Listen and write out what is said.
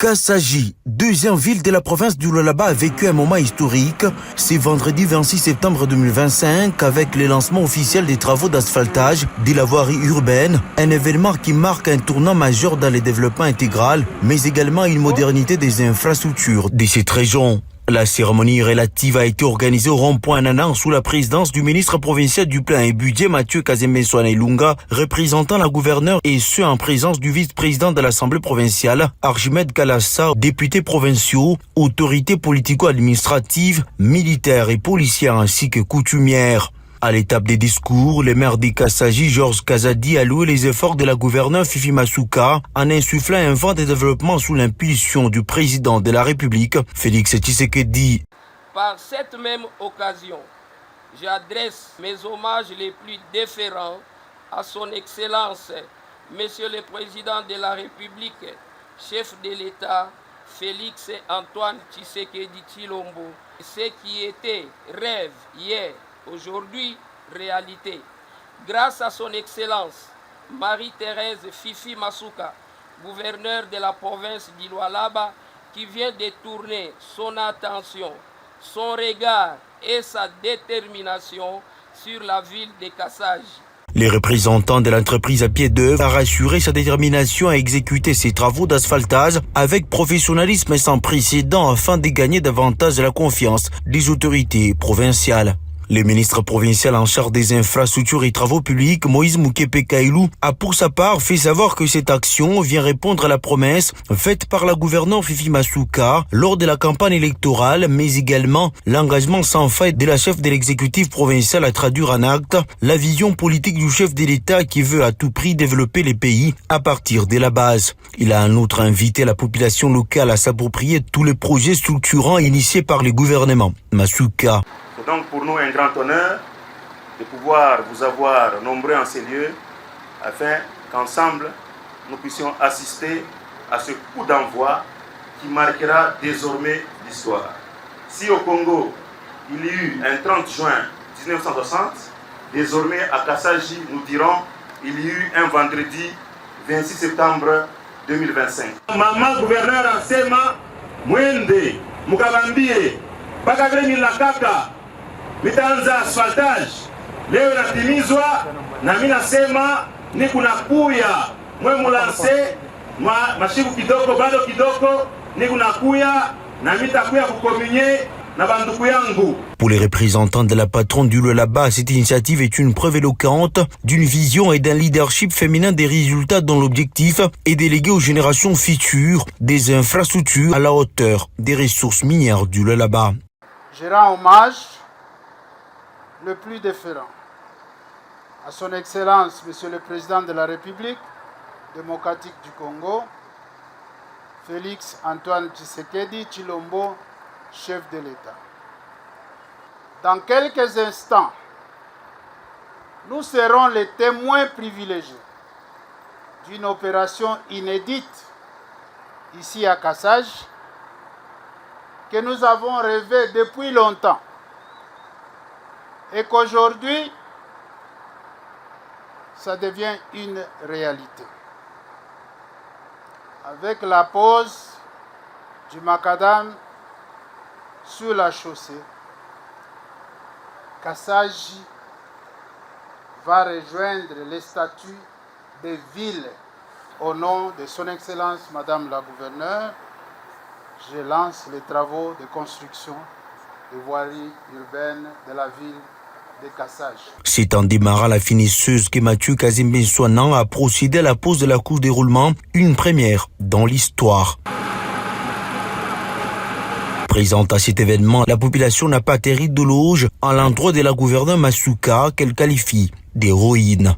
Kassaji, deuxième ville de la province du Lualaba, a vécu un moment historique. C'est vendredi 26 septembre 2025 avec le lancement officiel des travaux d'asphaltage de la voirie urbaine, un événement qui marque un tournant majeur dans le développement intégral, mais également une modernité des infrastructures de cette région. La cérémonie relative a été organisée au rond-point Nanan sous la présidence du ministre provincial du Plan et Budget Mathieu Kazembe Lunga, représentant la gouverneure et ce en présence du vice-président de l'Assemblée provinciale, Archimed Kalassa, députés provinciaux, autorités politico-administratives, militaires et policières ainsi que coutumières. À l'étape des discours, le maire de Kassaji, Georges Kazadi, a loué les efforts de la gouverneure Fifi Masuka en insufflant un vent de développement sous l'impulsion du président de la République, Félix Tshisekedi. Par cette même occasion, j'adresse mes hommages les plus déférents à son Excellence, Monsieur le Président de la République, chef de l'État, Félix Antoine Tshisekedi Tshilombo. Ce qui était rêve hier, aujourd'hui, réalité. Grâce à son Excellence, Marie-Thérèse Fifi Masuka, gouverneure de la province du Lualaba, qui vient de tourner son attention, son regard et sa détermination sur la ville de Kassaji. Les représentants de l'entreprise à pied d'œuvre ont rassuré sa détermination à exécuter ces travaux d'asphaltage avec professionnalisme sans précédent afin de gagner davantage la confiance des autorités provinciales. Le ministre provincial en charge des infrastructures et travaux publics, Moïse Moukepe Kailou, a pour sa part fait savoir que cette action vient répondre à la promesse faite par la gouverneure Fifi Masuka lors de la campagne électorale, mais également l'engagement sans faille de la chef de l'exécutif provincial à traduire en acte la vision politique du chef de l'État qui veut à tout prix développer les pays à partir de la base. Il a en outre invité la population locale à s'approprier tous les projets structurants initiés par le gouvernement. Masuka. C'est donc pour nous un grand honneur de pouvoir vous avoir nombreux en ces lieux afin qu'ensemble nous puissions assister à ce coup d'envoi qui marquera désormais l'histoire. Si au Congo il y a eu un 30 juin 1960, désormais à Kassaji nous dirons il y a eu un vendredi 26 septembre 2025. Maman gouverneur Ansema Mwende Mukabambie Bakaveni Lakaka mitaanza asfaltage leo inatimizwa, na mimi nasema ni kunakuya mwe mulanse mashiku kidogo bado kidogo ni kunakuya na mitakuya kukomunye na banduku yangu. Pour les représentants de la patronne du Lualaba, cette initiative est une preuve éloquente d'une vision et d'un leadership féminin des résultats dont l'objectif est d'éléguer aux générations futures des infrastructures à la hauteur des ressources minières du Lualaba. Je rends hommage le plus déférent à son Excellence, Monsieur le Président de la République démocratique du Congo, Félix Antoine Tshisekedi Tshilombo, chef de l'État. Dans quelques instants, nous serons les témoins privilégiés d'une opération inédite ici à Kassaji que nous avons rêvé depuis longtemps. Et qu'aujourd'hui, ça devient une réalité. Avec la pose du macadam sur la chaussée, Kassaji va rejoindre les statuts des villes. Au nom de son Excellence, Madame la Gouverneure, je lance les travaux de construction de voirie urbaine de la ville de Kassaji. C'est en démarrant la finisseuse que Mathieu Kazembe a procédé à la pose de la couche de roulement, une première dans l'histoire. Présente à cet événement, la population n'a pas terri de loge à l'endroit de la gouverneure Masuka qu'elle qualifie d'héroïne.